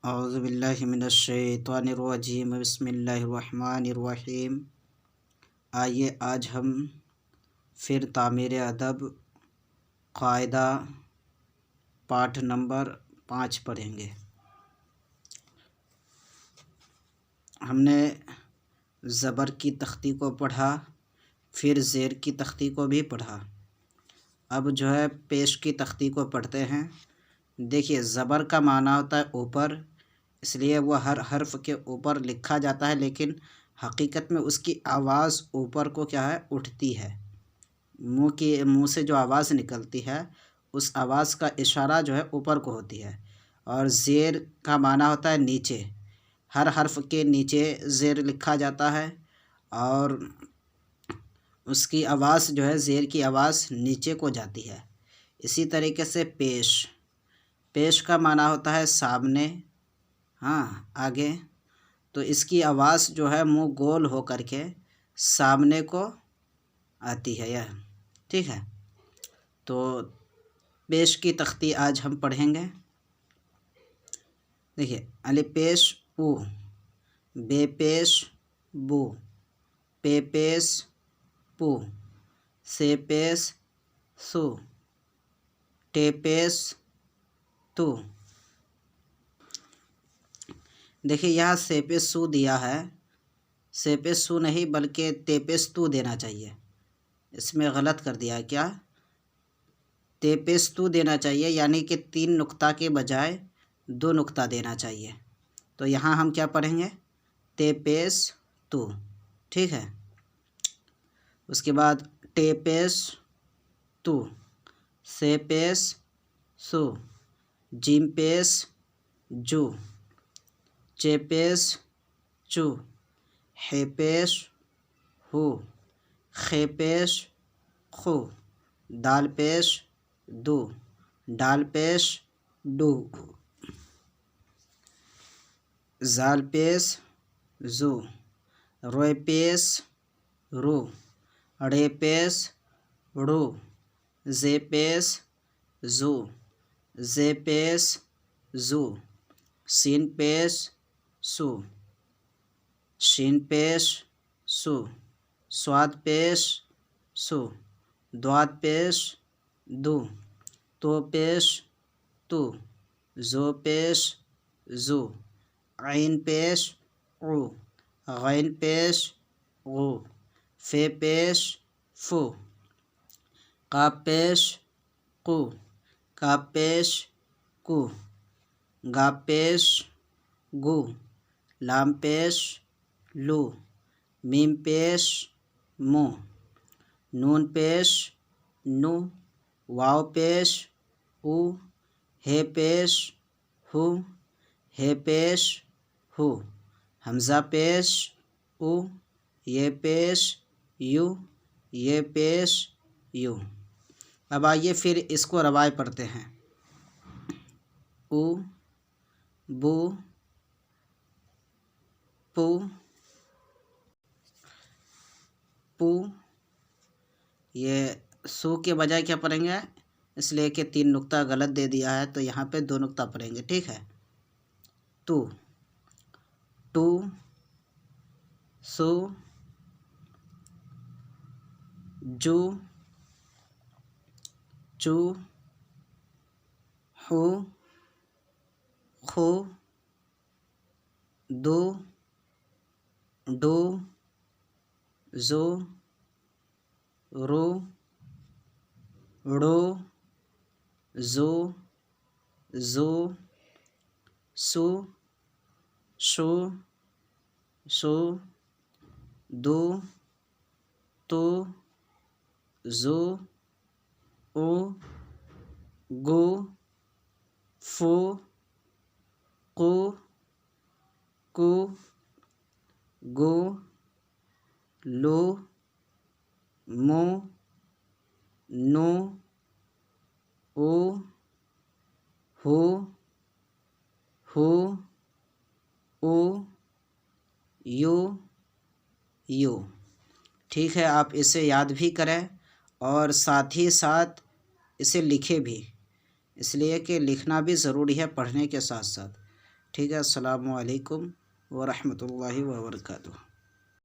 اعوذ باللہ من الشیطان الرجیم بسم اللہ الرحمن الرحیم۔ آئیے آج ہم پھر تعمیر ادب قاعدہ پاٹھ نمبر 5 پڑھیں گے۔ ہم نے زبر کی تختی کو پڑھا، پھر زیر کی تختی کو بھی پڑھا۔ اب جو ہے پیش کی تختی کو پڑھتے ہیں۔ دیکھیے زبر کا معنی ہوتا ہے اوپر، اس لیے وہ ہر حرف کے اوپر لکھا جاتا ہے، لیکن حقیقت میں اس کی آواز اوپر کو کیا ہے اٹھتی ہے۔ منہ سے جو آواز نکلتی ہے اس آواز کا اشارہ جو ہے اوپر کو ہوتی ہے۔ اور زیر کا معنی ہوتا ہے نیچے، ہر حرف کے نیچے زیر لکھا جاتا ہے اور اس کی آواز جو ہے زیر کی آواز نیچے کو جاتی ہے۔ اسی طریقے سے پیش کا معنی ہوتا ہے سامنے، آگے، تو اس کی آواز جو ہے منہ گول ہو کر کے سامنے کو آتی ہے، ٹھیک ہے۔ تو پیش کی تختی آج ہم پڑھیں گے۔ دیکھیے الف پیش او، بے پیش بو، پے پیش پو، سے پیش سو، ٹے پیش تو۔ دیکھیے یہاں سے پہ سو دیا ہے، سے پہ سو نہیں بلکہ تے پہ تو دینا چاہیے، اس میں غلط کر دیا ہے۔ کیا تے پہ تو دینا چاہیے، یعنی کہ 3 نقطہ کے بجائے 2 نقطہ دینا چاہیے۔ تو یہاں ہم کیا پڑھیں گے؟ تے پیش تو، ٹھیک ہے۔ اس کے بعد ٹے پیش تو، سے پیش سو، جیم پیش جو، چے پیش چو، ہے پیش ہو، خے پیش خو، دال پیش دو، ڈال پیش ڈو، زال پیش زو، روئے پیش رو، ڑے پیش ڑو، زے پیش زو، زے پیش زو، سین پیش سو، شین پیش سو، صاد پیش سو، دواد پیش دو، تو پیش تو، زو پیش زو، عین پیش عو، غین پیش غو، فے پیش فو، قاف پیش قو، کاف پیش کو، گاف پیش گو، لام پیش لو، میم پیش مو، نون پیش نو، واو پیش او، ہے پیش ہو، ہے پیش ہو، حمزہ پیش او، یہ پیش یو، یہ پیش یو۔ اب آئیے پھر اس کو روائے پڑھتے ہیں۔ او، بو، پو، پو، یہ سو کے بجائے کیا پڑھیں گے؟ اس لیے کہ 3 نقطہ غلط دے دیا ہے تو یہاں پہ 2 نقطہ پڑھیں گے، ٹھیک ہے۔ تو، ٹو، سو، جو، چو، ہو، خو، دو، ڈو، زو، رو، ڑو، زو، زو، سو، شو، سو، دو، تو، زو، او، گو، فو، قو، کو، گو، لو، مو، نو، او، ہو، او، یو، یو۔ ٹھیک ہے، آپ اسے یاد بھی کریں اور ساتھ ہی ساتھ اسے لکھے بھی، اس لیے کہ لکھنا بھی ضروری ہے پڑھنے کے ساتھ ساتھ۔ ٹھیک ہے، السلام علیکم ورحمۃ اللہ وبرکاتہ۔